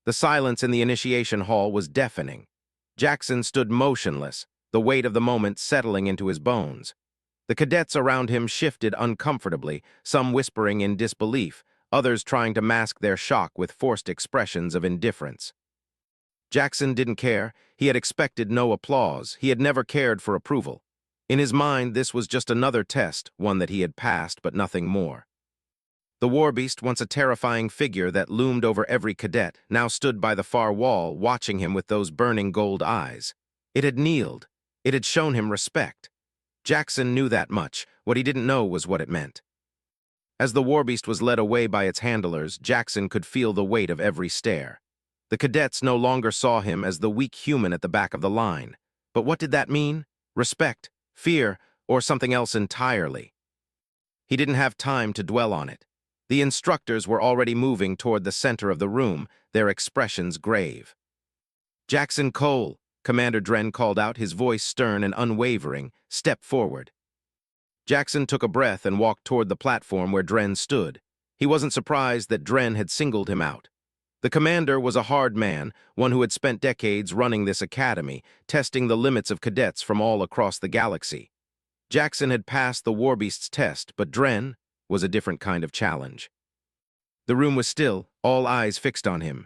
The silence in the initiation hall was deafening. Jackson stood motionless, the weight of the moment settling into his bones. The cadets around him shifted uncomfortably, some whispering in disbelief, others trying to mask their shock with forced expressions of indifference. Jackson didn't care. He had expected no applause. He had never cared for approval. In his mind, this was just another test, one that he had passed, but nothing more. The war beast, once a terrifying figure that loomed over every cadet, now stood by the far wall, watching him with those burning gold eyes. It had kneeled. It had shown him respect. Jackson knew that much. What he didn't know was what it meant. As the war beast was led away by its handlers, Jackson could feel the weight of every stare. The cadets no longer saw him as the weak human at the back of the line. But what did that mean? Respect, fear, or something else entirely? He didn't have time to dwell on it. The instructors were already moving toward the center of the room, their expressions grave. "Jackson Cole," Commander Dren called out, his voice stern and unwavering, "step forward." Jackson took a breath and walked toward the platform where Dren stood. He wasn't surprised that Dren had singled him out. The commander was a hard man, one who had spent decades running this academy, testing the limits of cadets from all across the galaxy. Jackson had passed the war beast's test, but Dren was a different kind of challenge. The room was still, all eyes fixed on him.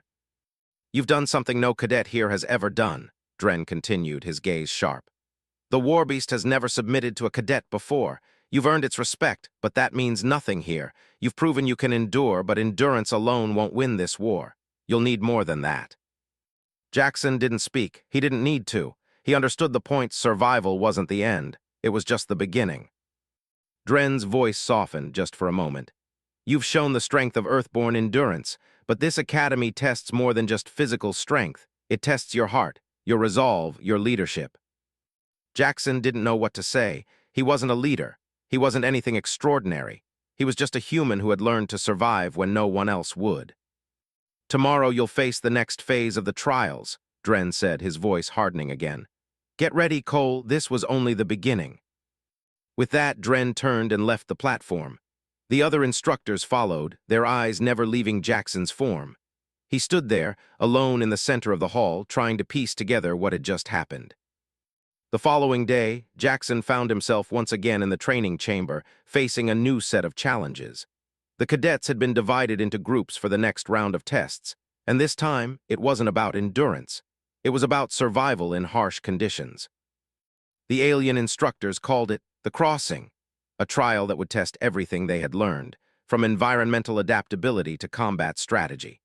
"You've done something no cadet here has ever done," Dren continued, his gaze sharp. "The war beast has never submitted to a cadet before. You've earned its respect, but that means nothing here. You've proven you can endure, but endurance alone won't win this war. You'll need more than that." Jackson didn't speak. He didn't need to. He understood the point. Survival wasn't the end. It was just the beginning. Dren's voice softened just for a moment. "You've shown the strength of Earthborn endurance, but this academy tests more than just physical strength. It tests your heart, your resolve, your leadership." Jackson didn't know what to say. He wasn't a leader. He wasn't anything extraordinary. He was just a human who had learned to survive when no one else would. "Tomorrow you'll face the next phase of the trials," Dren said, his voice hardening again. "Get ready, Cole. This was only the beginning." With that, Dren turned and left the platform. The other instructors followed, their eyes never leaving Jackson's form. He stood there, alone in the center of the hall, trying to piece together what had just happened. The following day, Jackson found himself once again in the training chamber, facing a new set of challenges. The cadets had been divided into groups for the next round of tests, and this time, it wasn't about endurance. It was about survival in harsh conditions. The alien instructors called it the Crossing, a trial that would test everything they had learned, from environmental adaptability to combat strategy.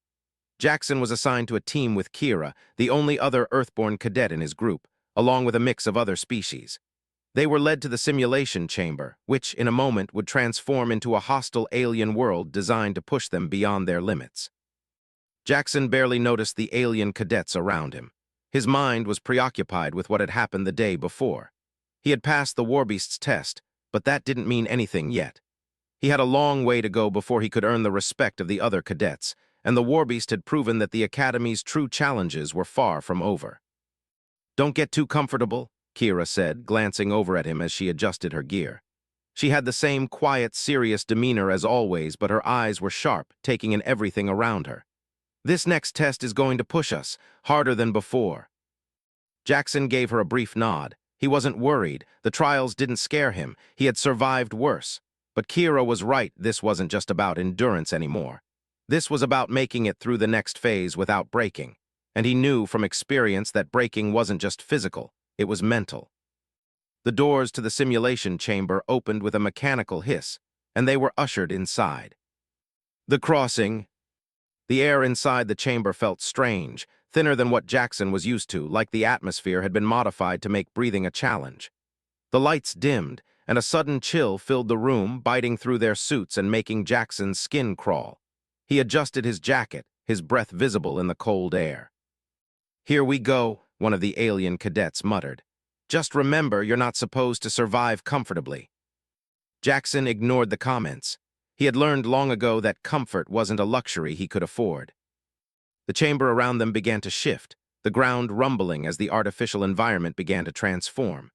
Jackson was assigned to a team with Kira, the only other Earthborn cadet in his group, along with a mix of other species. They were led to the simulation chamber, which, in a moment, would transform into a hostile alien world designed to push them beyond their limits. Jackson barely noticed the alien cadets around him. His mind was preoccupied with what had happened the day before. He had passed the war beast's test, but that didn't mean anything yet. He had a long way to go before he could earn the respect of the other cadets, and the war beast had proven that the Academy's true challenges were far from over. "Don't get too comfortable," Kira said, glancing over at him as she adjusted her gear. She had the same quiet, serious demeanor as always, but her eyes were sharp, taking in everything around her. "This next test is going to push us, harder than before." Jackson gave her a brief nod. He wasn't worried. The trials didn't scare him. He had survived worse. But Kira was right. This wasn't just about endurance anymore. This was about making it through the next phase without breaking. And he knew from experience that breaking wasn't just physical. It was mental. The doors to the simulation chamber opened with a mechanical hiss, and they were ushered inside. The Crossing. The air inside the chamber felt strange, thinner than what Jackson was used to, like the atmosphere had been modified to make breathing a challenge. The lights dimmed, and a sudden chill filled the room, biting through their suits and making Jackson's skin crawl. He adjusted his jacket, his breath visible in the cold air. "Here we go," one of the alien cadets muttered. "Just remember, you're not supposed to survive comfortably." Jackson ignored the comments. He had learned long ago that comfort wasn't a luxury he could afford. The chamber around them began to shift, the ground rumbling as the artificial environment began to transform.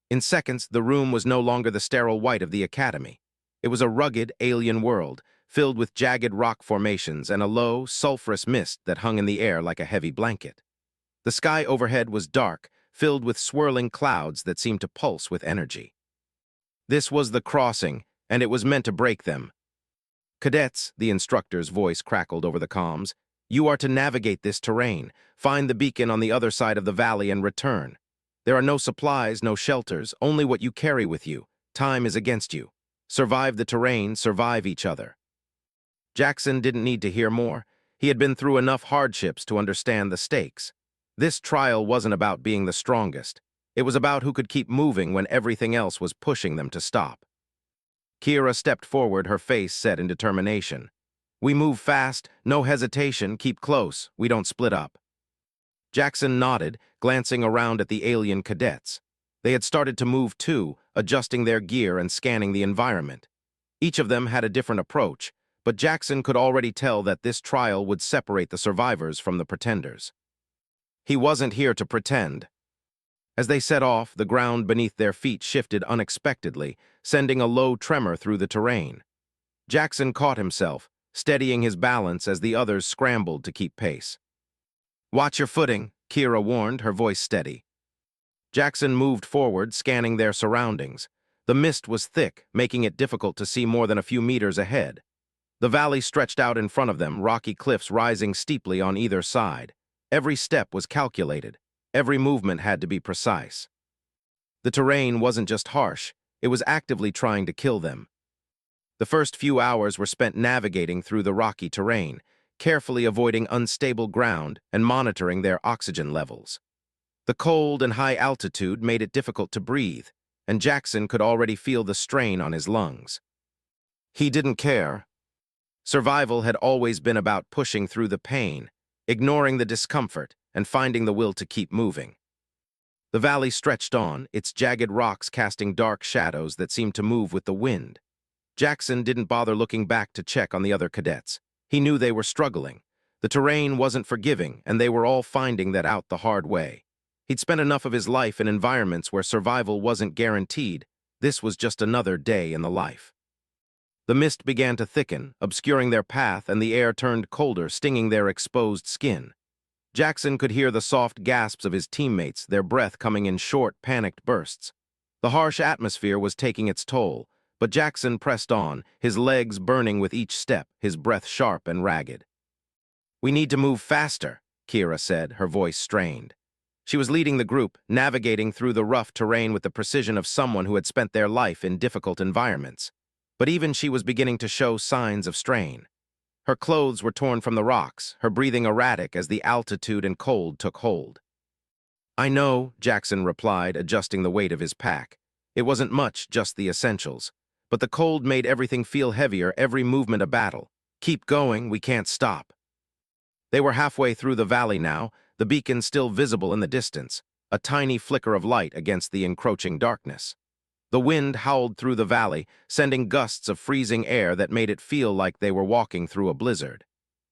In seconds, the room was no longer the sterile white of the Academy. It was a rugged, alien world, filled with jagged rock formations and a low, sulphurous mist that hung in the air like a heavy blanket. The sky overhead was dark, filled with swirling clouds that seemed to pulse with energy. This was the crossing, and it was meant to break them. "Cadets," the instructor's voice crackled over the comms, "you are to navigate this terrain, find the beacon on the other side of the valley and return. There are no supplies, no shelters, only what you carry with you. Time is against you. Survive the terrain, survive each other." Jackson didn't need to hear more. He had been through enough hardships to understand the stakes. This trial wasn't about being the strongest. It was about who could keep moving when everything else was pushing them to stop. Kira stepped forward, her face set in determination. "We move fast, no hesitation, keep close, we don't split up." Jackson nodded, glancing around at the alien cadets. They had started to move too, adjusting their gear and scanning the environment. Each of them had a different approach, but Jackson could already tell that this trial would separate the survivors from the pretenders. He wasn't here to pretend. As they set off, the ground beneath their feet shifted unexpectedly, sending a low tremor through the terrain. Jackson caught himself, steadying his balance as the others scrambled to keep pace. "Watch your footing," Kira warned, her voice steady. Jackson moved forward, scanning their surroundings. The mist was thick, making it difficult to see more than a few meters ahead. The valley stretched out in front of them, rocky cliffs rising steeply on either side. Every step was calculated. Every movement had to be precise. The terrain wasn't just harsh, it was actively trying to kill them. The first few hours were spent navigating through the rocky terrain, carefully avoiding unstable ground and monitoring their oxygen levels. The cold and high altitude made it difficult to breathe, and Jackson could already feel the strain on his lungs. He didn't care. Survival had always been about pushing through the pain, ignoring the discomfort, and finding the will to keep moving. The valley stretched on, its jagged rocks casting dark shadows that seemed to move with the wind. Jackson didn't bother looking back to check on the other cadets. He knew they were struggling. The terrain wasn't forgiving, and they were all finding that out the hard way. He'd spent enough of his life in environments where survival wasn't guaranteed. This was just another day in the life. The mist began to thicken, obscuring their path, and the air turned colder, stinging their exposed skin. Jackson could hear the soft gasps of his teammates, their breath coming in short, panicked bursts. The harsh atmosphere was taking its toll, but Jackson pressed on, his legs burning with each step, his breath sharp and ragged. "We need to move faster," Kira said, her voice strained. She was leading the group, navigating through the rough terrain with the precision of someone who had spent their life in difficult environments. But even she was beginning to show signs of strain. Her clothes were torn from the rocks, her breathing erratic as the altitude and cold took hold. "I know," Jackson replied, adjusting the weight of his pack. It wasn't much, just the essentials. But the cold made everything feel heavier, every movement a battle. "Keep going, we can't stop." They were halfway through the valley now, the beacon still visible in the distance, a tiny flicker of light against the encroaching darkness. The wind howled through the valley, sending gusts of freezing air that made it feel like they were walking through a blizzard.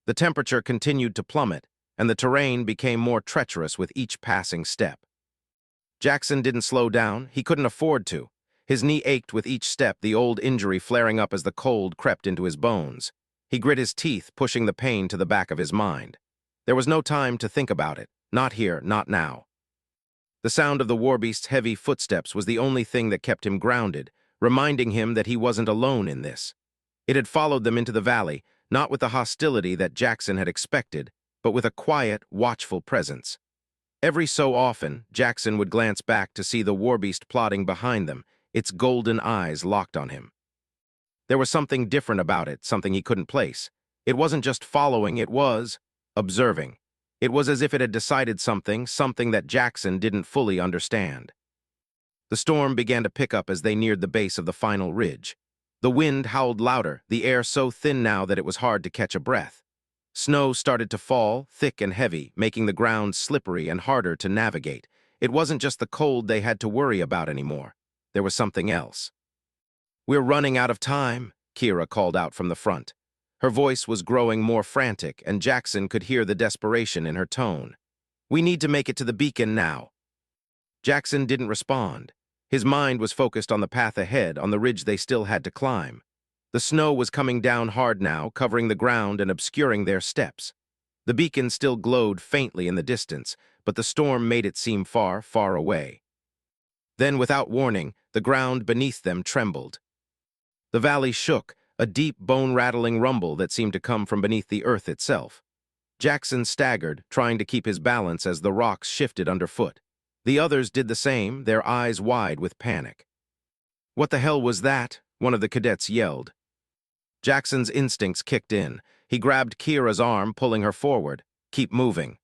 The temperature continued to plummet, and the terrain became more treacherous with each passing step. Jackson didn't slow down. He couldn't afford to. His knee ached with each step, the old injury flaring up as the cold crept into his bones. He grit his teeth, pushing the pain to the back of his mind. There was no time to think about it. Not here, not now. The sound of the warbeast's heavy footsteps was the only thing that kept him grounded, reminding him that he wasn't alone in this. It had followed them into the valley, not with the hostility that Jackson had expected, but with a quiet, watchful presence. Every so often, Jackson would glance back to see the warbeast plodding behind them, its golden eyes locked on him. There was something different about it, something he couldn't place. It wasn't just following, it was observing. It was as if it had decided something that Jackson didn't fully understand. The storm began to pick up as they neared the base of the final ridge. The wind howled louder, the air so thin now that it was hard to catch a breath. Snow started to fall, thick and heavy, making the ground slippery and harder to navigate. It wasn't just the cold they had to worry about anymore. There was something else. "We're running out of time," Kira called out from the front. Her voice was growing more frantic, and Jackson could hear the desperation in her tone. "We need to make it to the beacon now." Jackson didn't respond. His mind was focused on the path ahead, on the ridge they still had to climb. The snow was coming down hard now, covering the ground and obscuring their steps. The beacon still glowed faintly in the distance, but the storm made it seem far, far away. Then, without warning, the ground beneath them trembled. The valley shook, a deep, bone-rattling rumble that seemed to come from beneath the earth itself. Jackson staggered, trying to keep his balance as the rocks shifted underfoot. The others did the same, their eyes wide with panic. "What the hell was that?" one of the cadets yelled. Jackson's instincts kicked in. He grabbed Kira's arm, pulling her forward. "Keep moving."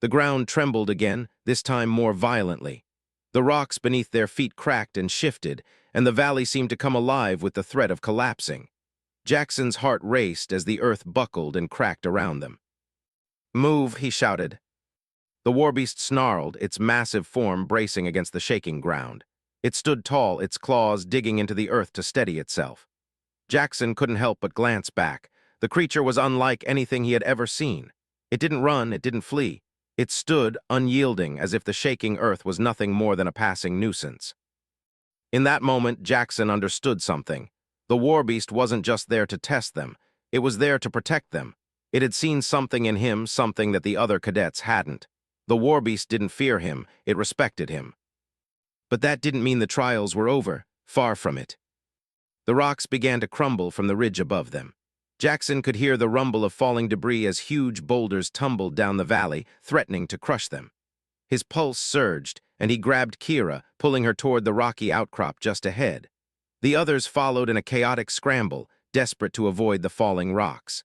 The ground trembled again, this time more violently. The rocks beneath their feet cracked and shifted, and the valley seemed to come alive with the threat of collapsing. Jackson's heart raced as the earth buckled and cracked around them. "Move," he shouted. The warbeast snarled, its massive form bracing against the shaking ground. It stood tall, its claws digging into the earth to steady itself. Jackson couldn't help but glance back. The creature was unlike anything he had ever seen. It didn't run, it didn't flee. It stood, unyielding, as if the shaking earth was nothing more than a passing nuisance. In that moment, Jackson understood something. The warbeast wasn't just there to test them. It was there to protect them. It had seen something in him, something that the other cadets hadn't. The warbeast didn't fear him, it respected him. But that didn't mean the trials were over, far from it. The rocks began to crumble from the ridge above them. Jackson could hear the rumble of falling debris as huge boulders tumbled down the valley, threatening to crush them. His pulse surged, and he grabbed Kira, pulling her toward the rocky outcrop just ahead. The others followed in a chaotic scramble, desperate to avoid the falling rocks.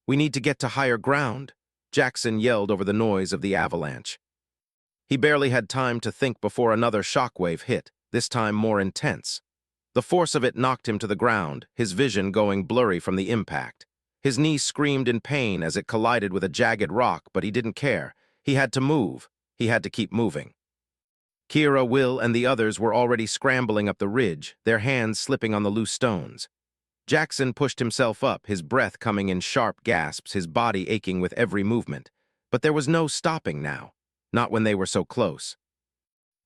"We need to get to higher ground," Jackson yelled over the noise of the avalanche. He barely had time to think before another shockwave hit, this time more intense. The force of it knocked him to the ground, his vision going blurry from the impact. His knee screamed in pain as it collided with a jagged rock, but he didn't care. He had to move. He had to keep moving. Kira, Will, and the others were already scrambling up the ridge, their hands slipping on the loose stones. Jackson pushed himself up, his breath coming in sharp gasps, his body aching with every movement. But there was no stopping now, not when they were so close.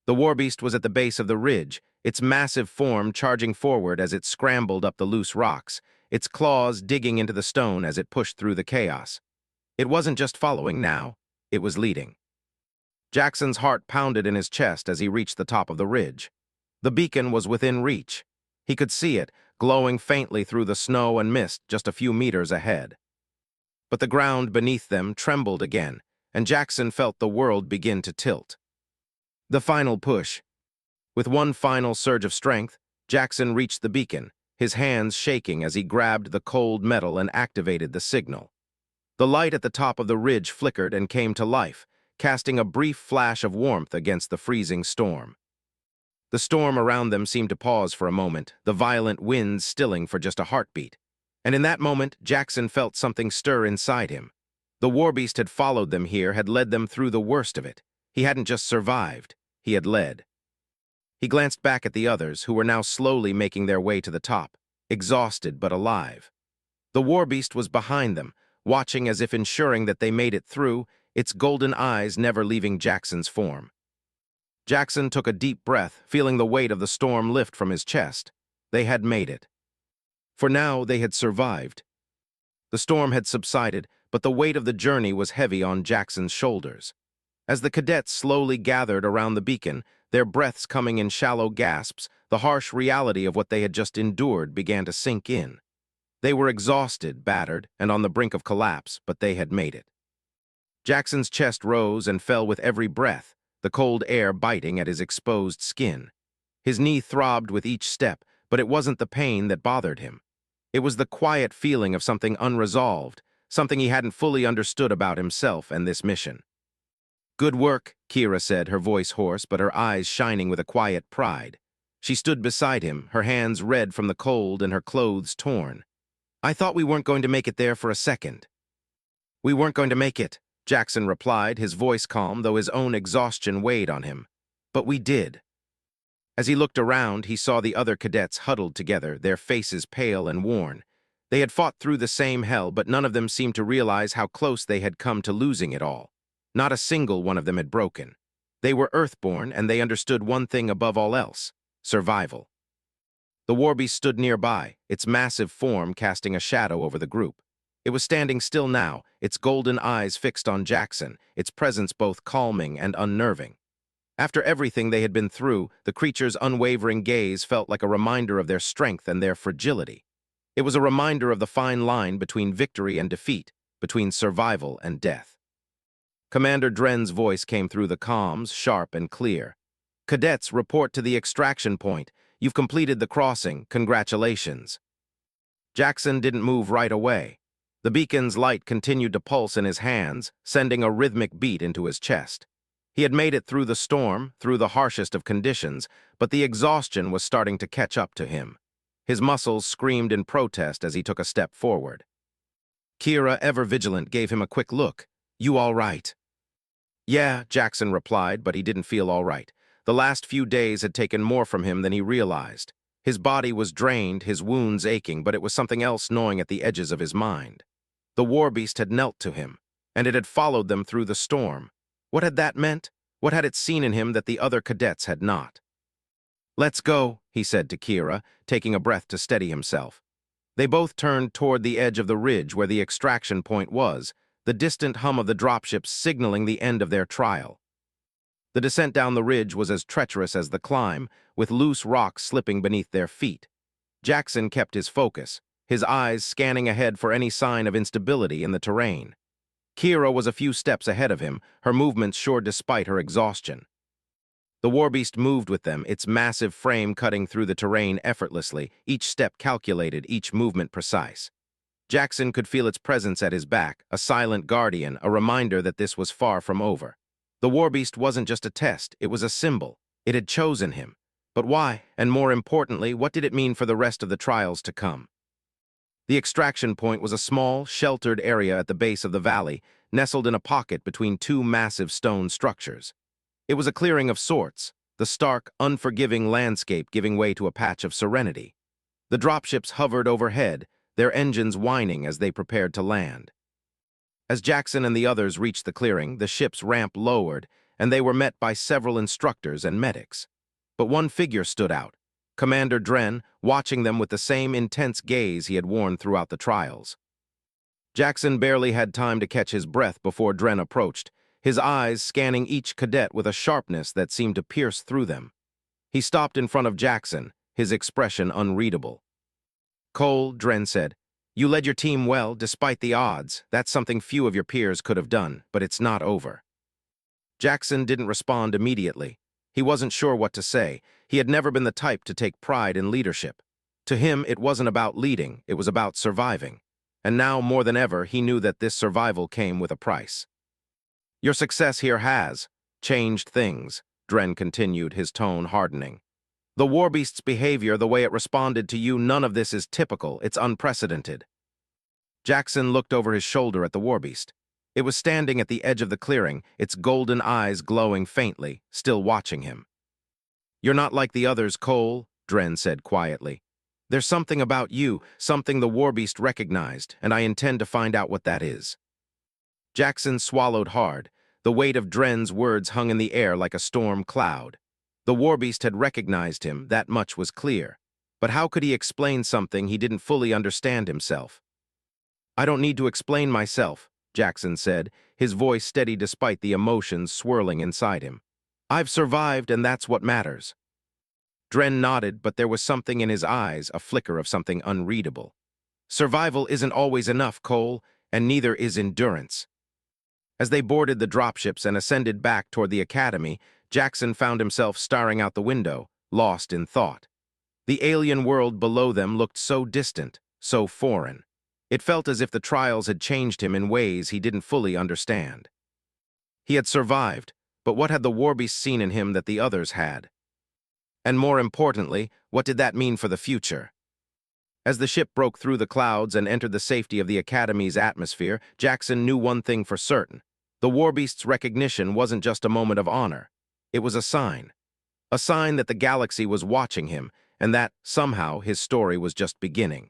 The warbeast was at the base of the ridge, its massive form charging forward as it scrambled up the loose rocks, its claws digging into the stone as it pushed through the chaos. It wasn't just following now, it was leading. Jackson's heart pounded in his chest as he reached the top of the ridge. The beacon was within reach. He could see it, glowing faintly through the snow and mist just a few meters ahead. But the ground beneath them trembled again, and Jackson felt the world begin to tilt. The final push. With one final surge of strength, Jackson reached the beacon, his hands shaking as he grabbed the cold metal and activated the signal. The light at the top of the ridge flickered and came to life, casting a brief flash of warmth against the freezing storm. The storm around them seemed to pause for a moment, the violent winds stilling for just a heartbeat. And in that moment, Jackson felt something stir inside him. The warbeast had followed them here, had led them through the worst of it. He hadn't just survived, he had led. He glanced back at the others, who were now slowly making their way to the top, exhausted but alive. The warbeast was behind them, watching as if ensuring that they made it through, its golden eyes never leaving Jackson's form. Jackson took a deep breath, feeling the weight of the storm lift from his chest. They had made it. For now, they had survived. The storm had subsided, but the weight of the journey was heavy on Jackson's shoulders. As the cadets slowly gathered around the beacon, their breaths coming in shallow gasps, the harsh reality of what they had just endured began to sink in. They were exhausted, battered, and on the brink of collapse, but they had made it. Jackson's chest rose and fell with every breath, the cold air biting at his exposed skin. His knee throbbed with each step, but it wasn't the pain that bothered him. It was the quiet feeling of something unresolved, something he hadn't fully understood about himself and this mission. "Good work," Kira said, her voice hoarse, but her eyes shining with a quiet pride. She stood beside him, her hands red from the cold and her clothes torn. "I thought we weren't going to make it there for a second." "We weren't going to make it," Jackson replied, his voice calm, though his own exhaustion weighed on him. "But we did." As he looked around, he saw the other cadets huddled together, their faces pale and worn. They had fought through the same hell, but none of them seemed to realize how close they had come to losing it all. Not a single one of them had broken. They were Earthborn, and they understood one thing above all else: survival. The warbeast stood nearby, its massive form casting a shadow over the group. It was standing still now, its golden eyes fixed on Jackson, its presence both calming and unnerving. After everything they had been through, the creature's unwavering gaze felt like a reminder of their strength and their fragility. It was a reminder of the fine line between victory and defeat, between survival and death. Commander Dren's voice came through the comms, sharp and clear. "Cadets, report to the extraction point. You've completed the crossing. Congratulations." Jackson didn't move right away. The beacon's light continued to pulse in his hands, sending a rhythmic beat into his chest. He had made it through the storm, through the harshest of conditions, but the exhaustion was starting to catch up to him. His muscles screamed in protest as he took a step forward. Kira, ever vigilant, gave him a quick look. "You all right?" "Yeah," Jackson replied, but he didn't feel all right. The last few days had taken more from him than he realized. His body was drained, his wounds aching, but it was something else gnawing at the edges of his mind. The warbeast had knelt to him, and it had followed them through the storm. What had that meant? What had it seen in him that the other cadets had not? "Let's go," he said to Kira, taking a breath to steady himself. They both turned toward the edge of the ridge where the extraction point was, the distant hum of the dropships signaling the end of their trial. The descent down the ridge was as treacherous as the climb, with loose rocks slipping beneath their feet. Jackson kept his focus, his eyes scanning ahead for any sign of instability in the terrain. Kira was a few steps ahead of him, her movements sure despite her exhaustion. The warbeast moved with them, its massive frame cutting through the terrain effortlessly, each step calculated, each movement precise. Jackson could feel its presence at his back, a silent guardian, a reminder that this was far from over. The warbeast wasn't just a test, it was a symbol. It had chosen him. But why? And more importantly, what did it mean for the rest of the trials to come? The extraction point was a small, sheltered area at the base of the valley, nestled in a pocket between two massive stone structures. It was a clearing of sorts, the stark, unforgiving landscape giving way to a patch of serenity. The dropships hovered overhead, their engines whining as they prepared to land. As Jackson and the others reached the clearing, the ship's ramp lowered, and they were met by several instructors and medics. But one figure stood out, Commander Dren, watching them with the same intense gaze he had worn throughout the trials. Jackson barely had time to catch his breath before Dren approached, his eyes scanning each cadet with a sharpness that seemed to pierce through them. He stopped in front of Jackson, his expression unreadable. "Cole," Dren said, "you led your team well, despite the odds. That's something few of your peers could have done, but it's not over." Jackson didn't respond immediately. He wasn't sure what to say. He had never been the type to take pride in leadership. To him, it wasn't about leading, it was about surviving. And now, more than ever, he knew that this survival came with a price. "Your success here has changed things," Dren continued, his tone hardening. "The warbeast's behavior, the way it responded to you, none of this is typical, it's unprecedented." Jackson looked over his shoulder at the warbeast. It was standing at the edge of the clearing, its golden eyes glowing faintly, still watching him. "You're not like the others, Cole," Dren said quietly. "There's something about you, something the warbeast recognized, and I intend to find out what that is." Jackson swallowed hard. The weight of Dren's words hung in the air like a storm cloud. The warbeast had recognized him, that much was clear. But how could he explain something he didn't fully understand himself? "I don't need to explain myself," Jackson said, his voice steady despite the emotions swirling inside him. "I've survived, and that's what matters." Dren nodded, but there was something in his eyes, a flicker of something unreadable. "Survival isn't always enough, Cole, and neither is endurance." As they boarded the dropships and ascended back toward the academy, Jackson found himself staring out the window, lost in thought. The alien world below them looked so distant, so foreign. It felt as if the trials had changed him in ways he didn't fully understand. He had survived, but what had the warbeast seen in him that the others had? And more importantly, what did that mean for the future? As the ship broke through the clouds and entered the safety of the Academy's atmosphere, Jackson knew one thing for certain. The warbeast's recognition wasn't just a moment of honor. It was a sign that the galaxy was watching him, and that, somehow, his story was just beginning.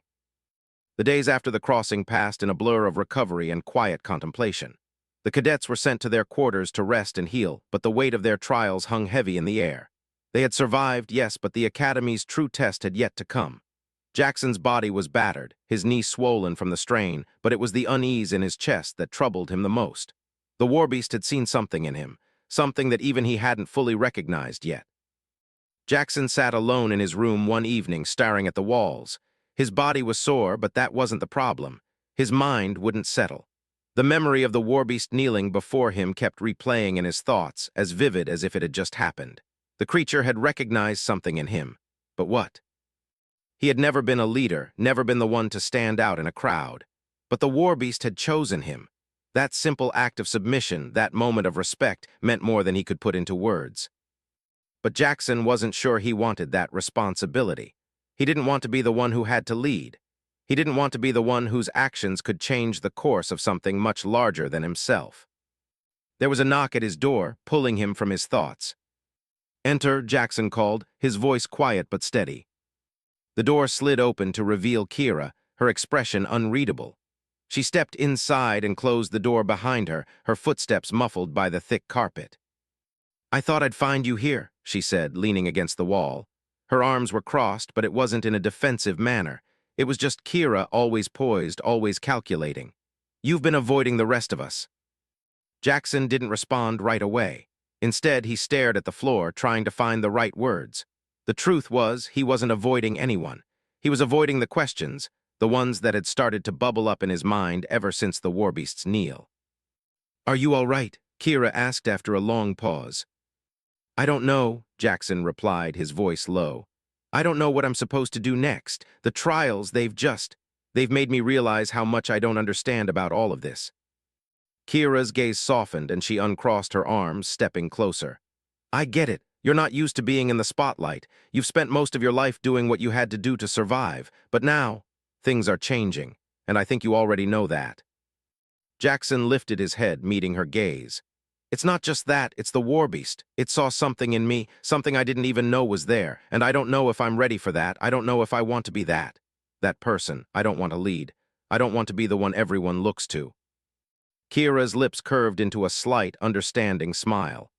The days after the crossing passed in a blur of recovery and quiet contemplation. The cadets were sent to their quarters to rest and heal, but the weight of their trials hung heavy in the air. They had survived, yes, but the Academy's true test had yet to come. Jackson's body was battered, his knee swollen from the strain, but it was the unease in his chest that troubled him the most. The warbeast had seen something in him, something that even he hadn't fully recognized yet. Jackson sat alone in his room one evening, staring at the walls. His body was sore, but that wasn't the problem. His mind wouldn't settle. The memory of the warbeast kneeling before him kept replaying in his thoughts, as vivid as if it had just happened. The creature had recognized something in him. But what? He had never been a leader, never been the one to stand out in a crowd. But the warbeast had chosen him. That simple act of submission, that moment of respect, meant more than he could put into words. But Jackson wasn't sure he wanted that responsibility. He didn't want to be the one who had to lead. He didn't want to be the one whose actions could change the course of something much larger than himself. There was a knock at his door, pulling him from his thoughts. "Enter," Jackson called, his voice quiet but steady. The door slid open to reveal Kira, her expression unreadable. She stepped inside and closed the door behind her, her footsteps muffled by the thick carpet. "I thought I'd find you here," she said, leaning against the wall. Her arms were crossed, but it wasn't in a defensive manner. It was just Kira, always poised, always calculating. "You've been avoiding the rest of us." Jackson didn't respond right away. Instead, he stared at the floor, trying to find the right words. The truth was, he wasn't avoiding anyone. He was avoiding the questions, the ones that had started to bubble up in his mind ever since the warbeast's kneel. "Are you all right?" Kira asked after a long pause. "I don't know," Jackson replied, his voice low. "I don't know what I'm supposed to do next. The trials, they've made me realize how much I don't understand about all of this." Kira's gaze softened and she uncrossed her arms, stepping closer. "I get it. You're not used to being in the spotlight. You've spent most of your life doing what you had to do to survive. But now, things are changing, and I think you already know that." Jackson lifted his head, meeting her gaze. "It's not just that, it's the warbeast. It saw something in me, something I didn't even know was there, and I don't know if I'm ready for that. I don't know if I want to be that. That person. I don't want to lead. I don't want to be the one everyone looks to." Kira's lips curved into a slight, understanding smile.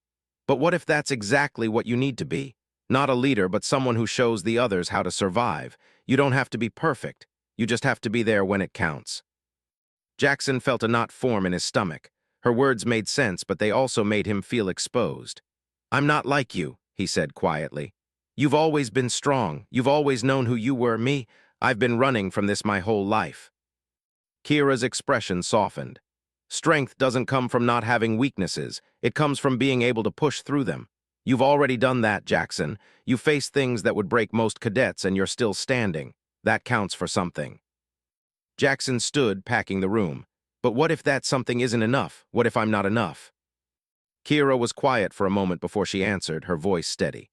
"But what if that's exactly what you need to be? Not a leader, but someone who shows the others how to survive. You don't have to be perfect. You just have to be there when it counts." Jackson felt a knot form in his stomach. Her words made sense, but they also made him feel exposed. "I'm not like you," he said quietly. "You've always been strong. You've always known who you were. Me, I've been running from this my whole life." Kira's expression softened. "Strength doesn't come from not having weaknesses. It comes from being able to push through them. You've already done that, Jackson. You faced things that would break most cadets, and you're still standing. That counts for something." Jackson stood, packing the room. "But what if that something isn't enough? What if I'm not enough?" Kira was quiet for a moment before she answered, her voice steady.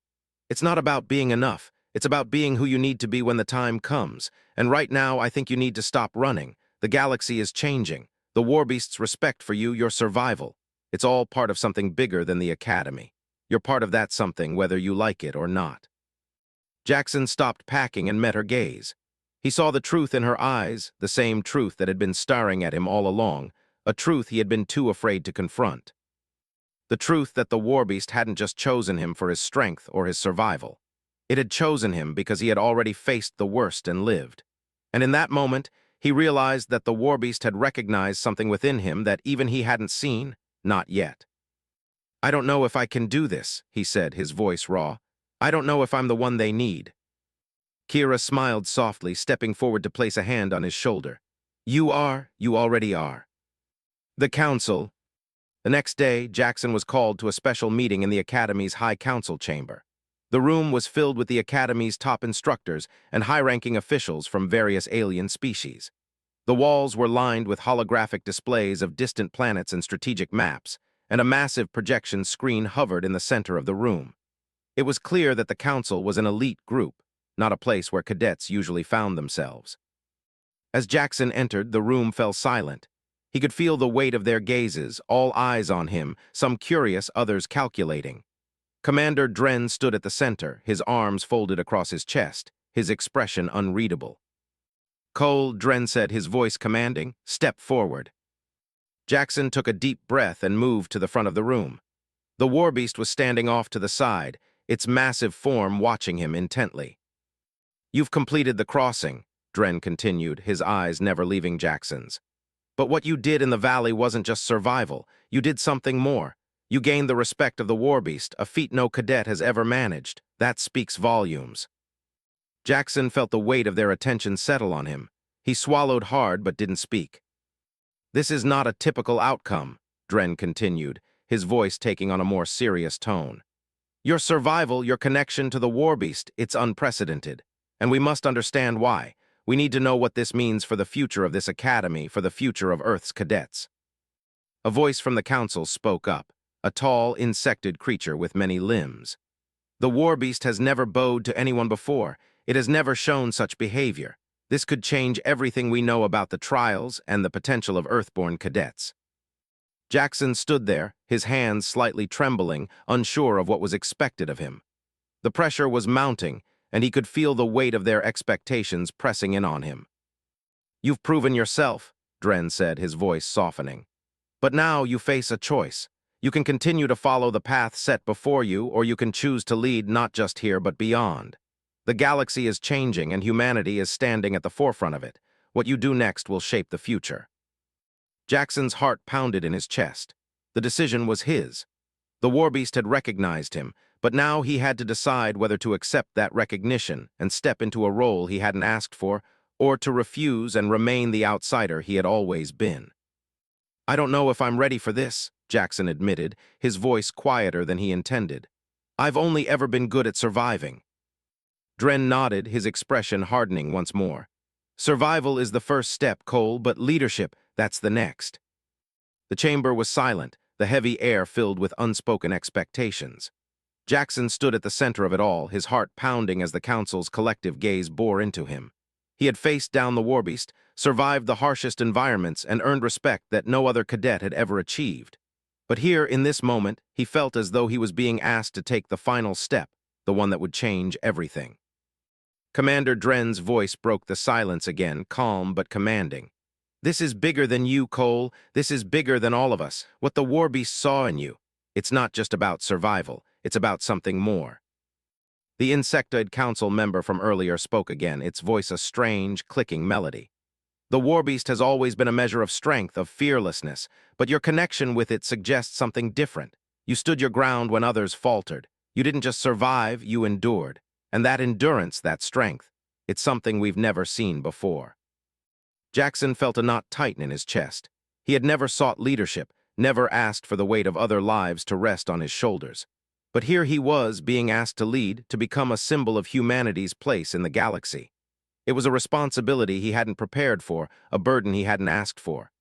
"It's not about being enough. It's about being who you need to be when the time comes. And right now, I think you need to stop running. The galaxy is changing. The warbeast's respect for you, your survival. It's all part of something bigger than the Academy. You're part of that something, whether you like it or not." Jackson stopped packing and met her gaze. He saw the truth in her eyes, the same truth that had been staring at him all along, a truth he had been too afraid to confront. The truth that the warbeast hadn't just chosen him for his strength or his survival. It had chosen him because he had already faced the worst and lived. And in that moment, he realized that the warbeast had recognized something within him that even he hadn't seen, not yet. "I don't know if I can do this," he said, his voice raw. "I don't know if I'm the one they need." Kira smiled softly, stepping forward to place a hand on his shoulder. "You already are." The council. The next day, Jackson was called to a special meeting in the Academy's High Council chamber. The room was filled with the Academy's top instructors and high-ranking officials from various alien species. The walls were lined with holographic displays of distant planets and strategic maps, and a massive projection screen hovered in the center of the room. It was clear that the council was an elite group, not a place where cadets usually found themselves. As Jackson entered, the room fell silent. He could feel the weight of their gazes, all eyes on him, some curious, others calculating. Commander Dren stood at the center, his arms folded across his chest, his expression unreadable. "Cole," Dren said, his voice commanding, "step forward." Jackson took a deep breath and moved to the front of the room. The warbeast was standing off to the side, its massive form watching him intently. "You've completed the crossing," Dren continued, his eyes never leaving Jackson's. "But what you did in the valley wasn't just survival. You did something more. You gained the respect of the war beast, a feat no cadet has ever managed. That speaks volumes." Jackson felt the weight of their attention settle on him. He swallowed hard but didn't speak. "This is not a typical outcome," Dren continued, his voice taking on a more serious tone. "Your survival, your connection to the war beast, it's unprecedented. And we must understand why. We need to know what this means for the future of this academy, for the future of Earth's cadets." A voice from the council spoke up, a tall, insected creature with many limbs. "The war beast has never bowed to anyone before. It has never shown such behavior. This could change everything we know about the trials and the potential of Earthborn cadets." Jackson stood there, his hands slightly trembling, unsure of what was expected of him. The pressure was mounting, and he could feel the weight of their expectations pressing in on him. "You've proven yourself," Dren said, his voice softening. "But now you face a choice. You can continue to follow the path set before you, or you can choose to lead not just here but beyond. The galaxy is changing, and humanity is standing at the forefront of it. What you do next will shape the future." Jackson's heart pounded in his chest. The decision was his. The war beast had recognized him, but now he had to decide whether to accept that recognition and step into a role he hadn't asked for, or to refuse and remain the outsider he had always been. "I don't know if I'm ready for this," Jackson admitted, his voice quieter than he intended. "I've only ever been good at surviving." Dren nodded, his expression hardening once more. "Survival is the first step, Cole, but leadership, that's the next." The chamber was silent, the heavy air filled with unspoken expectations. Jackson stood at the center of it all, his heart pounding as the council's collective gaze bore into him. He had faced down the war beast, survived the harshest environments, and earned respect that no other cadet had ever achieved. But here, in this moment, he felt as though he was being asked to take the final step, the one that would change everything. Commander Dren's voice broke the silence again, calm but commanding. "This is bigger than you, Cole. This is bigger than all of us. What the war beast saw in you. It's not just about survival. It's about something more." The insectoid council member from earlier spoke again, its voice a strange, clicking melody. "The war beast has always been a measure of strength, of fearlessness, but your connection with it suggests something different. You stood your ground when others faltered. You didn't just survive, you endured. And that endurance, that strength, it's something we've never seen before." Jackson felt a knot tighten in his chest. He had never sought leadership, never asked for the weight of other lives to rest on his shoulders. But here he was, being asked to lead, to become a symbol of humanity's place in the galaxy. It was a responsibility he hadn't prepared for, a burden he hadn't asked for.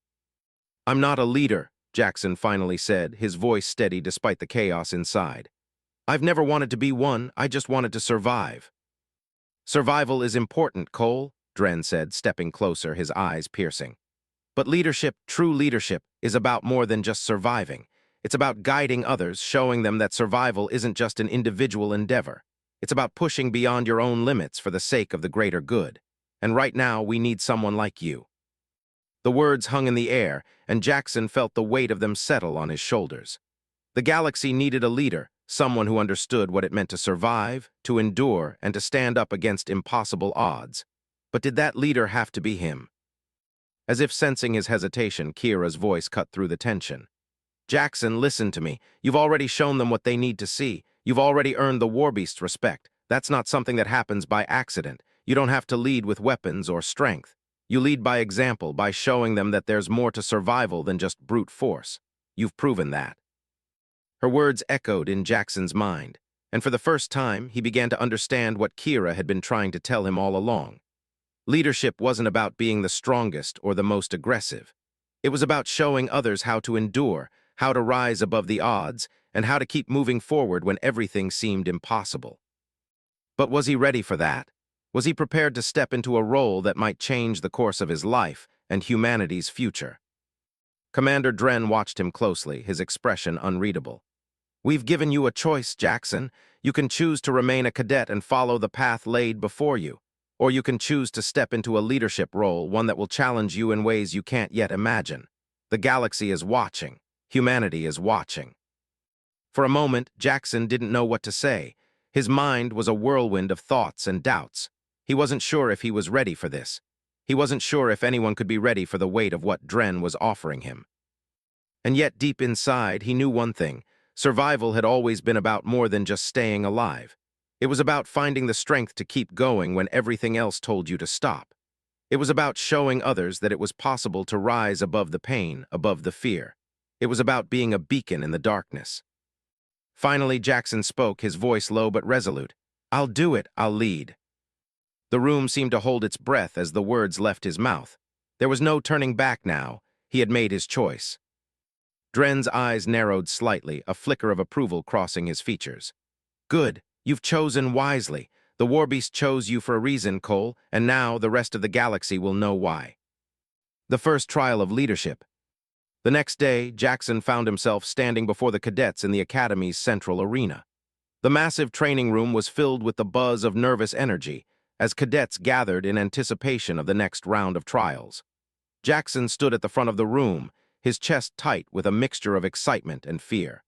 "I'm not a leader," Jackson finally said, his voice steady despite the chaos inside. "I've never wanted to be one, I just wanted to survive." "Survival is important, Cole," Dren said, stepping closer, his eyes piercing. "But leadership, true leadership, is about more than just surviving. It's about guiding others, showing them that survival isn't just an individual endeavor. It's about pushing beyond your own limits for the sake of the greater good. And right now, we need someone like you." The words hung in the air, and Jackson felt the weight of them settle on his shoulders. The galaxy needed a leader, someone who understood what it meant to survive, to endure, and to stand up against impossible odds. But did that leader have to be him? As if sensing his hesitation, Kira's voice cut through the tension. "Jackson, listen to me. You've already shown them what they need to see. You've already earned the war beast's respect. That's not something that happens by accident. You don't have to lead with weapons or strength. You lead by example, by showing them that there's more to survival than just brute force. You've proven that." Her words echoed in Jackson's mind, and for the first time, he began to understand what Kira had been trying to tell him all along. Leadership wasn't about being the strongest or the most aggressive. It was about showing others how to endure, how to rise above the odds, and how to keep moving forward when everything seemed impossible. But was he ready for that? Was he prepared to step into a role that might change the course of his life and humanity's future? Commander Dren watched him closely, his expression unreadable. "We've given you a choice, Jackson. You can choose to remain a cadet and follow the path laid before you, or you can choose to step into a leadership role, one that will challenge you in ways you can't yet imagine. The galaxy is watching. Humanity is watching." For a moment, Jackson didn't know what to say. His mind was a whirlwind of thoughts and doubts. He wasn't sure if he was ready for this. He wasn't sure if anyone could be ready for the weight of what Dren was offering him. And yet, deep inside, he knew one thing. Survival had always been about more than just staying alive. It was about finding the strength to keep going when everything else told you to stop. It was about showing others that it was possible to rise above the pain, above the fear. It was about being a beacon in the darkness. Finally, Jackson spoke, his voice low but resolute. "I'll do it, I'll lead." The room seemed to hold its breath as the words left his mouth. There was no turning back now. He had made his choice. Dren's eyes narrowed slightly, a flicker of approval crossing his features. "Good. You've chosen wisely. The Warbeast chose you for a reason, Cole, and now the rest of the galaxy will know why." The first trial of leadership. The next day, Jackson found himself standing before the cadets in the Academy's central arena. The massive training room was filled with the buzz of nervous energy as cadets gathered in anticipation of the next round of trials. Jackson stood at the front of the room, his chest tight with a mixture of excitement and fear.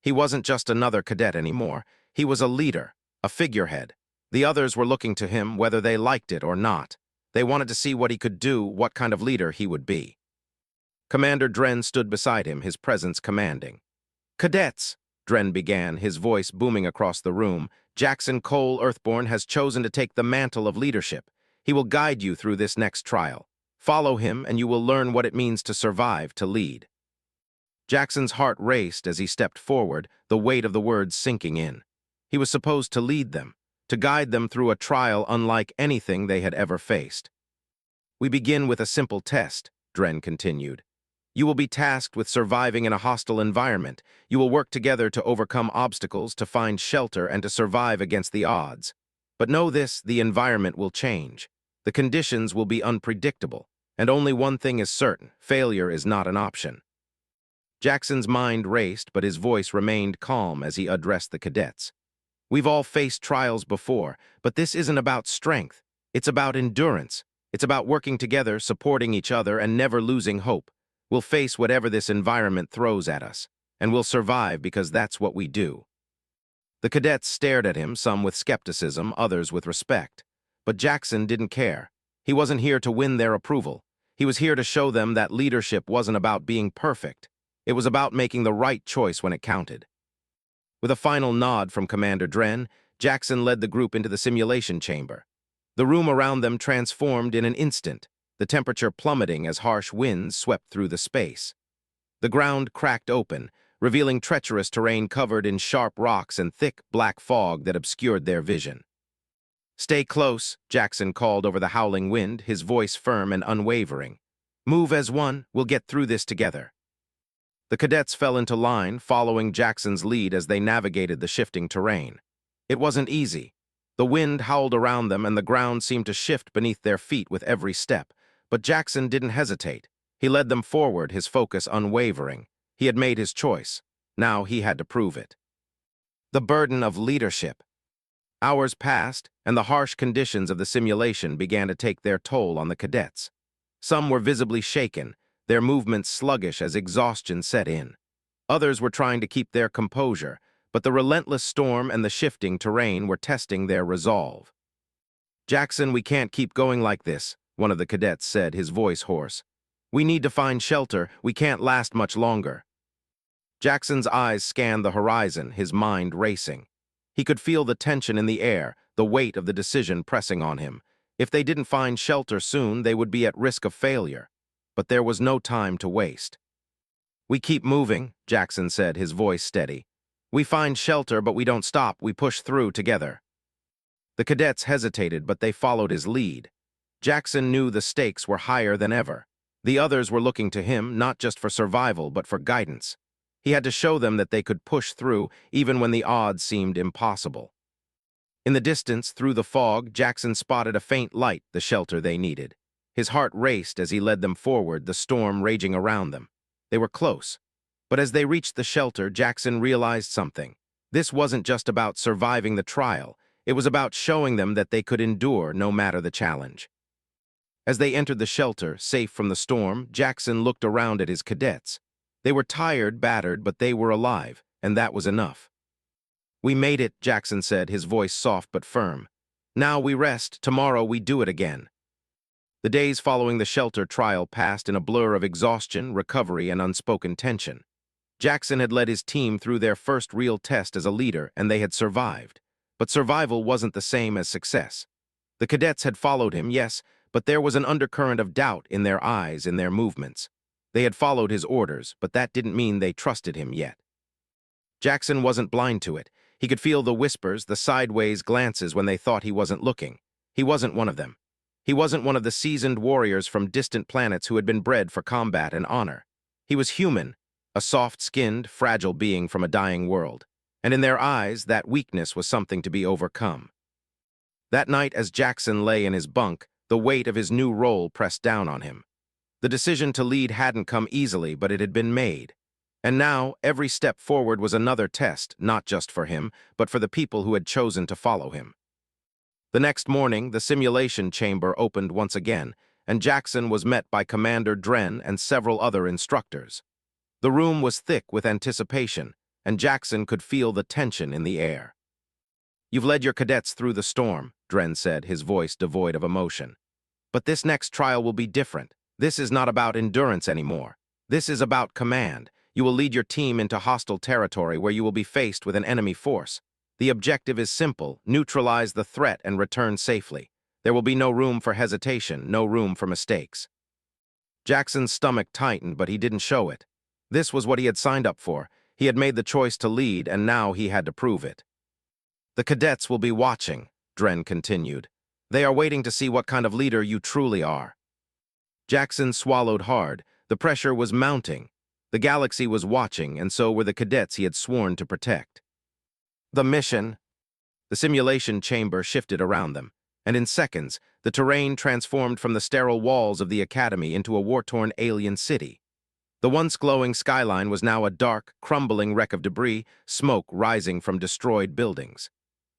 He wasn't just another cadet anymore. He was a leader, a figurehead. The others were looking to him whether they liked it or not. They wanted to see what he could do, what kind of leader he would be. Commander Dren stood beside him, his presence commanding. "Cadets," Dren began, his voice booming across the room, "Jackson Cole Earthborn has chosen to take the mantle of leadership. He will guide you through this next trial. Follow him, and you will learn what it means to survive, to lead." Jackson's heart raced as he stepped forward, the weight of the words sinking in. He was supposed to lead them, to guide them through a trial unlike anything they had ever faced. "We begin with a simple test," Dren continued. "You will be tasked with surviving in a hostile environment. You will work together to overcome obstacles, to find shelter, and to survive against the odds. But know this, the environment will change. The conditions will be unpredictable, and only one thing is certain: failure is not an option." Jackson's mind raced, but his voice remained calm as he addressed the cadets. "We've all faced trials before, but this isn't about strength. It's about endurance. It's about working together, supporting each other, and never losing hope. We'll face whatever this environment throws at us, and we'll survive because that's what we do." The cadets stared at him, some with skepticism, others with respect. But Jackson didn't care. He wasn't here to win their approval. He was here to show them that leadership wasn't about being perfect. It was about making the right choice when it counted. With a final nod from Commander Dren, Jackson led the group into the simulation chamber. The room around them transformed in an instant, the temperature plummeting as harsh winds swept through the space. The ground cracked open, revealing treacherous terrain covered in sharp rocks and thick black fog that obscured their vision. "Stay close," Jackson called over the howling wind, his voice firm and unwavering. "Move as one, we'll get through this together." The cadets fell into line, following Jackson's lead as they navigated the shifting terrain. It wasn't easy. The wind howled around them and the ground seemed to shift beneath their feet with every step. But Jackson didn't hesitate. He led them forward, his focus unwavering. He had made his choice. Now he had to prove it. The burden of leadership. Hours passed, and the harsh conditions of the simulation began to take their toll on the cadets. Some were visibly shaken, their movements sluggish as exhaustion set in. Others were trying to keep their composure, but the relentless storm and the shifting terrain were testing their resolve. "Jackson, we can't keep going like this," one of the cadets said, his voice hoarse. "We need to find shelter. We can't last much longer." Jackson's eyes scanned the horizon, his mind racing. He could feel the tension in the air, the weight of the decision pressing on him. If they didn't find shelter soon, they would be at risk of failure. But there was no time to waste. "We keep moving," Jackson said, his voice steady. "We find shelter, but we don't stop. We push through together." The cadets hesitated, but they followed his lead. Jackson knew the stakes were higher than ever. The others were looking to him, not just for survival, but for guidance. He had to show them that they could push through, even when the odds seemed impossible. In the distance, through the fog, Jackson spotted a faint light, the shelter they needed. His heart raced as he led them forward, the storm raging around them. They were close. But as they reached the shelter, Jackson realized something. This wasn't just about surviving the trial. It was about showing them that they could endure no matter the challenge. As they entered the shelter, safe from the storm, Jackson looked around at his cadets. They were tired, battered, but they were alive, and that was enough. "We made it," Jackson said, his voice soft but firm. "Now we rest. Tomorrow we do it again." The days following the shelter trial passed in a blur of exhaustion, recovery, and unspoken tension. Jackson had led his team through their first real test as a leader, and they had survived. But survival wasn't the same as success. The cadets had followed him, yes, but there was an undercurrent of doubt in their eyes, in their movements. They had followed his orders, but that didn't mean they trusted him yet. Jackson wasn't blind to it. He could feel the whispers, the sideways glances when they thought he wasn't looking. He wasn't one of them. He wasn't one of the seasoned warriors from distant planets who had been bred for combat and honor. He was human, a soft-skinned, fragile being from a dying world. And in their eyes, that weakness was something to be overcome. That night, as Jackson lay in his bunk, the weight of his new role pressed down on him. The decision to lead hadn't come easily, but it had been made. And now, every step forward was another test, not just for him, but for the people who had chosen to follow him. The next morning, the simulation chamber opened once again, and Jackson was met by Commander Dren and several other instructors. The room was thick with anticipation, and Jackson could feel the tension in the air. "You've led your cadets through the storm," Dren said, his voice devoid of emotion. "But this next trial will be different. This is not about endurance anymore. This is about command. You will lead your team into hostile territory where you will be faced with an enemy force. The objective is simple: neutralize the threat and return safely. There will be no room for hesitation, no room for mistakes." Jackson's stomach tightened, but he didn't show it. This was what he had signed up for. He had made the choice to lead, and now he had to prove it. "The cadets will be watching," Dren continued. "They are waiting to see what kind of leader you truly are." Jackson swallowed hard. The pressure was mounting. The galaxy was watching, and so were the cadets he had sworn to protect. The mission. The simulation chamber shifted around them, and in seconds, the terrain transformed from the sterile walls of the academy into a war-torn alien city. The once glowing skyline was now a dark, crumbling wreck of debris, smoke rising from destroyed buildings.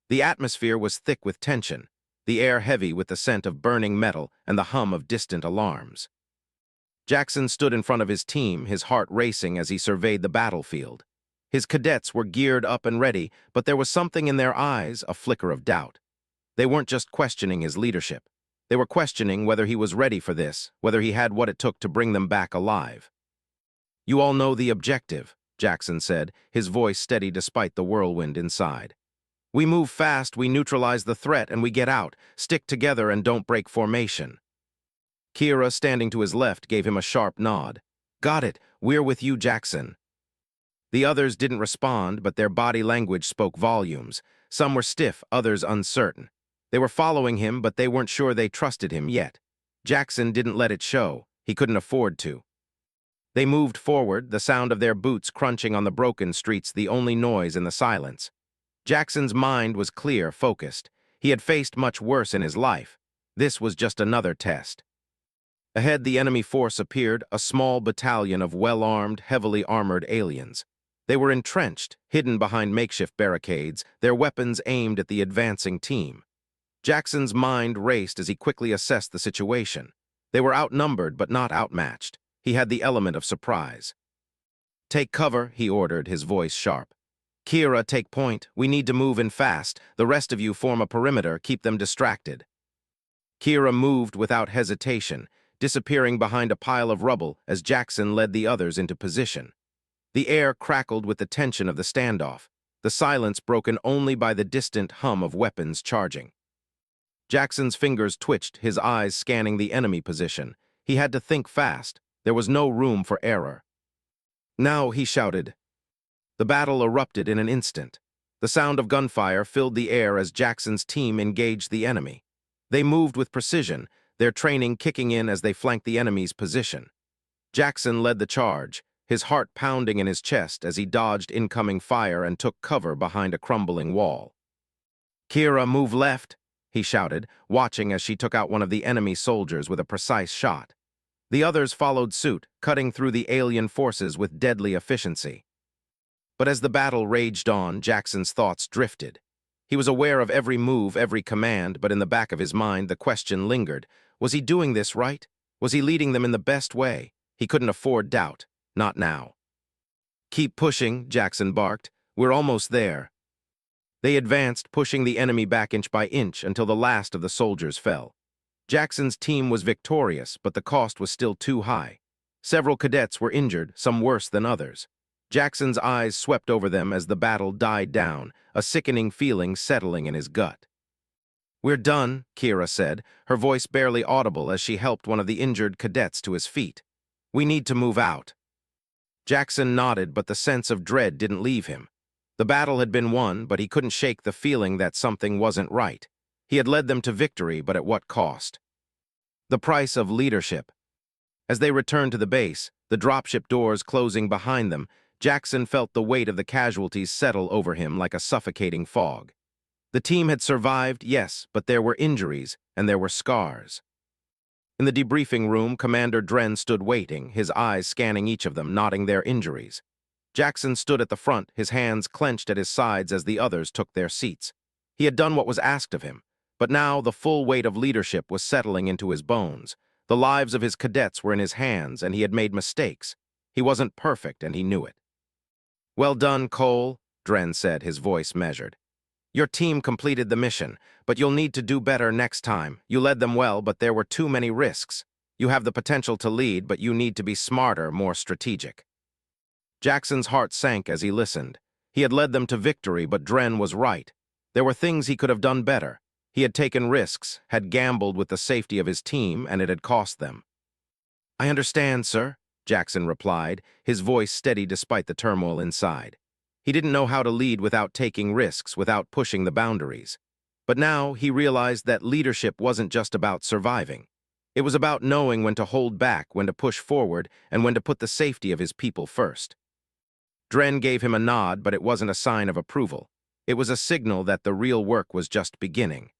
The atmosphere was thick with tension, the air heavy with the scent of burning metal and the hum of distant alarms. Jackson stood in front of his team, his heart racing as he surveyed the battlefield. His cadets were geared up and ready, but there was something in their eyes, a flicker of doubt. They weren't just questioning his leadership. They were questioning whether he was ready for this, whether he had what it took to bring them back alive. "You all know the objective," Jackson said, his voice steady despite the whirlwind inside. "We move fast, we neutralize the threat, and we get out. Stick together and don't break formation." Kira, standing to his left, gave him a sharp nod. "Got it. We're with you, Jackson." The others didn't respond, but their body language spoke volumes. Some were stiff, others uncertain. They were following him, but they weren't sure they trusted him yet. Jackson didn't let it show. He couldn't afford to. They moved forward, the sound of their boots crunching on the broken streets the only noise in the silence. Jackson's mind was clear, focused. He had faced much worse in his life. This was just another test. Ahead, the enemy force appeared, a small battalion of well-armed, heavily armored aliens. They were entrenched, hidden behind makeshift barricades, their weapons aimed at the advancing team. Jackson's mind raced as he quickly assessed the situation. They were outnumbered but not outmatched. He had the element of surprise. "Take cover," he ordered, his voice sharp. "Kira, take point. We need to move in fast. The rest of you form a perimeter, keep them distracted." Kira moved without hesitation, disappearing behind a pile of rubble as Jackson led the others into position. The air crackled with the tension of the standoff, the silence broken only by the distant hum of weapons charging. Jackson's fingers twitched, his eyes scanning the enemy position. He had to think fast. There was no room for error. "Now," he shouted. The battle erupted in an instant. The sound of gunfire filled the air as Jackson's team engaged the enemy. They moved with precision, their training kicking in as they flanked the enemy's position. Jackson led the charge, his heart pounding in his chest as he dodged incoming fire and took cover behind a crumbling wall. "Kira, move left," he shouted, watching as she took out one of the enemy soldiers with a precise shot. The others followed suit, cutting through the alien forces with deadly efficiency. But as the battle raged on, Jackson's thoughts drifted. He was aware of every move, every command, but in the back of his mind the question lingered. Was he doing this right? Was he leading them in the best way? He couldn't afford doubt. Not now. "Keep pushing," Jackson barked. "We're almost there." They advanced, pushing the enemy back inch by inch until the last of the soldiers fell. Jackson's team was victorious, but the cost was still too high. Several cadets were injured, some worse than others. Jackson's eyes swept over them as the battle died down, a sickening feeling settling in his gut. "We're done," Kira said, her voice barely audible as she helped one of the injured cadets to his feet. "We need to move out." Jackson nodded, but the sense of dread didn't leave him. The battle had been won, but he couldn't shake the feeling that something wasn't right. He had led them to victory, but at what cost? The price of leadership. As they returned to the base, the dropship doors closing behind them, Jackson felt the weight of the casualties settle over him like a suffocating fog. The team had survived, yes, but there were injuries, and there were scars. In the debriefing room, Commander Dren stood waiting, his eyes scanning each of them, noting their injuries. Jackson stood at the front, his hands clenched at his sides as the others took their seats. He had done what was asked of him, but now the full weight of leadership was settling into his bones. The lives of his cadets were in his hands, and he had made mistakes. He wasn't perfect, and he knew it. "Well done, Cole," Dren said, his voice measured. "Your team completed the mission, but you'll need to do better next time. You led them well, but there were too many risks. You have the potential to lead, but you need to be smarter, more strategic." Jackson's heart sank as he listened. He had led them to victory, but Dren was right. There were things he could have done better. He had taken risks, had gambled with the safety of his team, and it had cost them. "I understand, sir," Jackson replied, his voice steady despite the turmoil inside. He didn't know how to lead without taking risks, without pushing the boundaries. But now he realized that leadership wasn't just about surviving. It was about knowing when to hold back, when to push forward, and when to put the safety of his people first. Dren gave him a nod, but it wasn't a sign of approval. It was a signal that the real work was just beginning.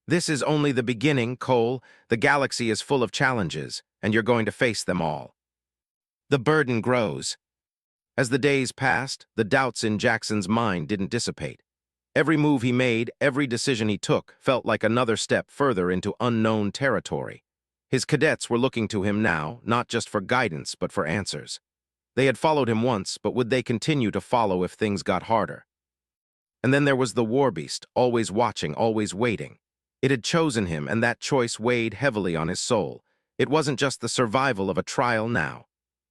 "This is only the beginning, Cole. The galaxy is full of challenges, and you're going to face them all." The burden grows. As the days passed, the doubts in Jackson's mind didn't dissipate. Every move he made, every decision he took, felt like another step further into unknown territory. His cadets were looking to him now, not just for guidance, but for answers. They had followed him once, but would they continue to follow if things got harder? And then there was the war beast, always watching, always waiting. It had chosen him, and that choice weighed heavily on his soul. It wasn't just the survival of a trial now.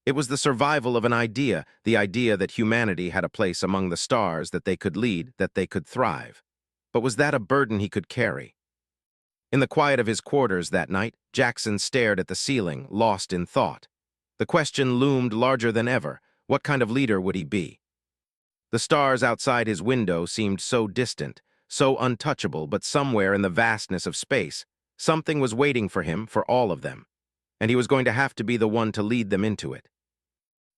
It was the survival of an idea, the idea that humanity had a place among the stars, that they could lead, that they could thrive. But was that a burden he could carry? In the quiet of his quarters that night, Jackson stared at the ceiling, lost in thought. The question loomed larger than ever. What kind of leader would he be? The stars outside his window seemed so distant, so untouchable, but somewhere in the vastness of space, something was waiting for him, for all of them. And he was going to have to be the one to lead them into it.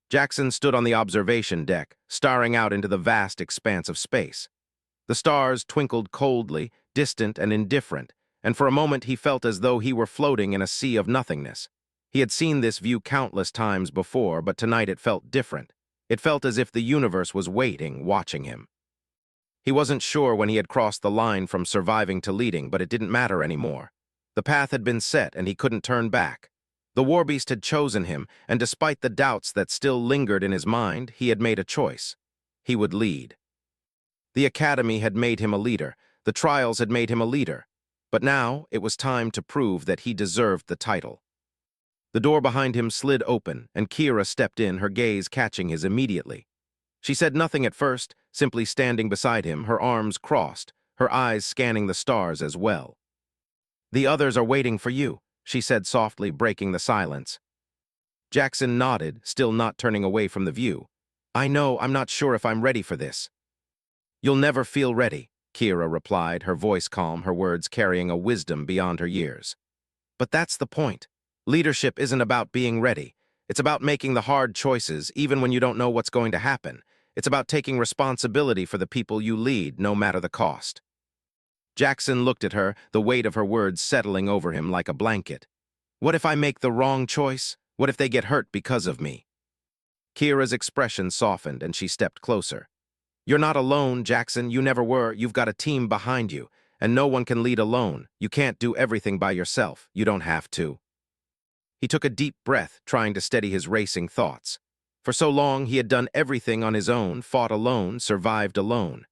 Jackson stood on the observation deck, staring out into the vast expanse of space. The stars twinkled coldly, distant and indifferent, and for a moment he felt as though he were floating in a sea of nothingness. He had seen this view countless times before, but tonight it felt different. It felt as if the universe was waiting, watching him. He wasn't sure when he had crossed the line from surviving to leading, but it didn't matter anymore. The path had been set, and he couldn't turn back. The war beast had chosen him, and despite the doubts that still lingered in his mind, he had made a choice. He would lead. The academy had made him a leader. The trials had made him a leader. But now it was time to prove that he deserved the title. The door behind him slid open, and Kira stepped in, her gaze catching his immediately. She said nothing at first, simply standing beside him, her arms crossed, her eyes scanning the stars as well. "The others are waiting for you," she said softly, breaking the silence. Jackson nodded, still not turning away from the view. "I know, I'm not sure if I'm ready for this." "You'll never feel ready," Kira replied, her voice calm, her words carrying a wisdom beyond her years. "But that's the point. Leadership isn't about being ready. It's about making the hard choices, even when you don't know what's going to happen. It's about taking responsibility for the people you lead, no matter the cost." Jackson looked at her, the weight of her words settling over him like a blanket. "What if I make the wrong choice? What if they get hurt because of me?" Kira's expression softened, and she stepped closer. "You're not alone, Jackson. You never were. You've got a team behind you, and no one can lead alone. You can't do everything by yourself. You don't have to." He took a deep breath, trying to steady his racing thoughts. For so long, he had done everything on his own, fought alone, survived alone.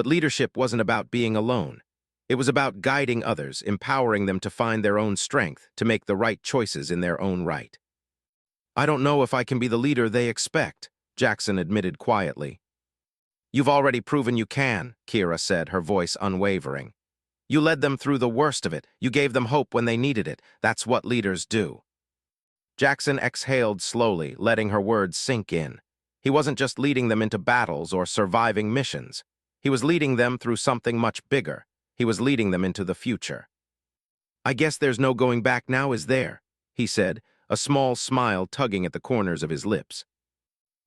But leadership wasn't about being alone. It was about guiding others, empowering them to find their own strength, to make the right choices in their own right. "I don't know if I can be the leader they expect," Jackson admitted quietly. "You've already proven you can," Kira said, her voice unwavering. "You led them through the worst of it. You gave them hope when they needed it. That's what leaders do." Jackson exhaled slowly, letting her words sink in. He wasn't just leading them into battles or surviving missions. He was leading them through something much bigger. He was leading them into the future. "I guess there's no going back now, is there?" he said, a small smile tugging at the corners of his lips.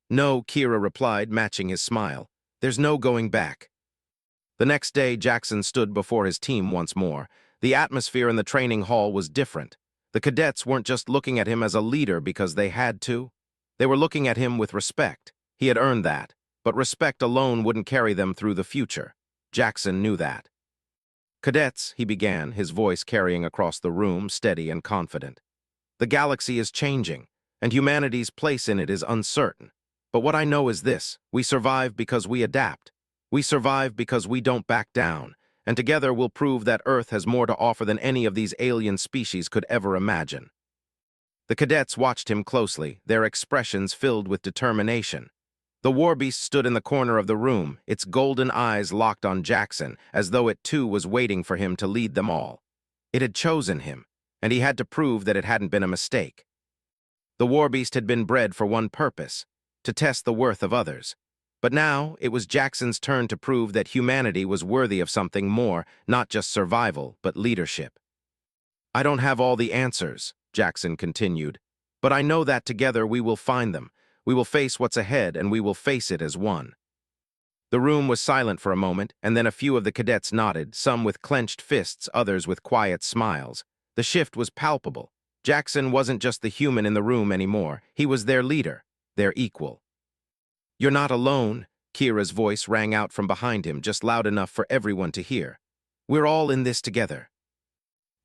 "No," Kira replied, matching his smile. "There's no going back." The next day, Jackson stood before his team once more. The atmosphere in the training hall was different. The cadets weren't just looking at him as a leader because they had to. They were looking at him with respect. He had earned that, but respect alone wouldn't carry them through the future. Jackson knew that. "Cadets," he began, his voice carrying across the room, steady and confident. "The galaxy is changing, and humanity's place in it is uncertain. But what I know is this: we survive because we adapt. We survive because we don't back down, and together we'll prove that Earth has more to offer than any of these alien species could ever imagine." The cadets watched him closely, their expressions filled with determination. The warbeast stood in the corner of the room, its golden eyes locked on Jackson, as though it too was waiting for him to lead them all. It had chosen him, and he had to prove that it hadn't been a mistake. The warbeast had been bred for one purpose: to test the worth of others. But now it was Jackson's turn to prove that humanity was worthy of something more, not just survival, but leadership. "I don't have all the answers," Jackson continued, "but I know that together we will find them. We will face what's ahead, and we will face it as one." The room was silent for a moment, and then a few of the cadets nodded, some with clenched fists, others with quiet smiles. The shift was palpable. Jackson wasn't just the human in the room anymore. He was their leader, their equal. "You're not alone," Kira's voice rang out from behind him, just loud enough for everyone to hear. "We're all in this together."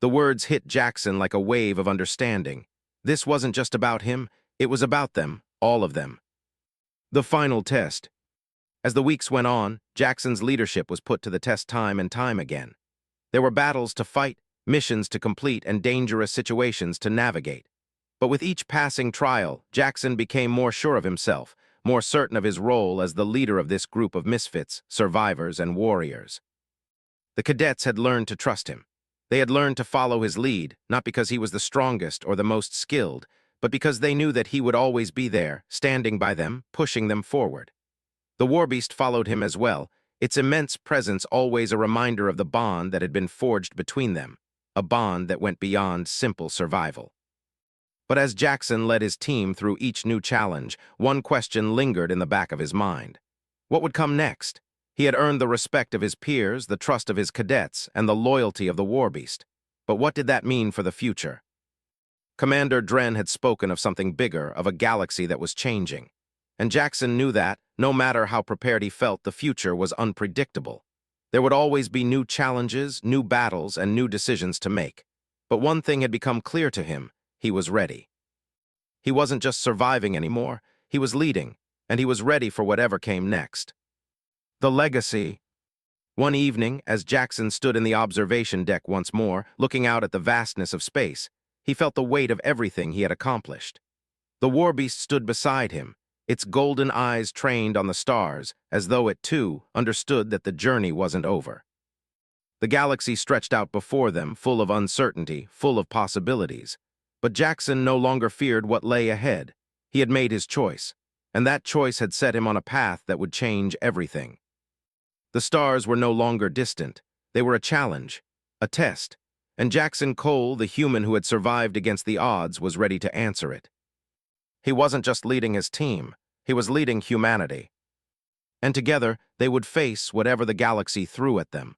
The words hit Jackson like a wave of understanding. This wasn't just about him, it was about them, all of them. The final test. As the weeks went on, Jackson's leadership was put to the test time and time again. There were battles to fight, missions to complete, and dangerous situations to navigate. But with each passing trial, Jackson became more sure of himself, more certain of his role as the leader of this group of misfits, survivors, and warriors. The cadets had learned to trust him. They had learned to follow his lead, not because he was the strongest or the most skilled, but because they knew that he would always be there, standing by them, pushing them forward. The warbeast followed him as well, its immense presence always a reminder of the bond that had been forged between them, a bond that went beyond simple survival. But as Jackson led his team through each new challenge, one question lingered in the back of his mind. What would come next? He had earned the respect of his peers, the trust of his cadets, and the loyalty of the warbeast. But what did that mean for the future? Commander Dren had spoken of something bigger, of a galaxy that was changing. And Jackson knew that, no matter how prepared he felt, the future was unpredictable. There would always be new challenges, new battles, and new decisions to make. But one thing had become clear to him: he was ready. He wasn't just surviving anymore, he was leading, and he was ready for whatever came next. The legacy. One evening, as Jackson stood in the observation deck once more, looking out at the vastness of space, he felt the weight of everything he had accomplished. The warbeast stood beside him, its golden eyes trained on the stars, as though it, too, understood that the journey wasn't over. The galaxy stretched out before them, full of uncertainty, full of possibilities. But Jackson no longer feared what lay ahead. He had made his choice, and that choice had set him on a path that would change everything. The stars were no longer distant. They were a challenge, a test, and Jackson Cole, the human who had survived against the odds, was ready to answer it. He wasn't just leading his team, he was leading humanity. And together, they would face whatever the galaxy threw at them.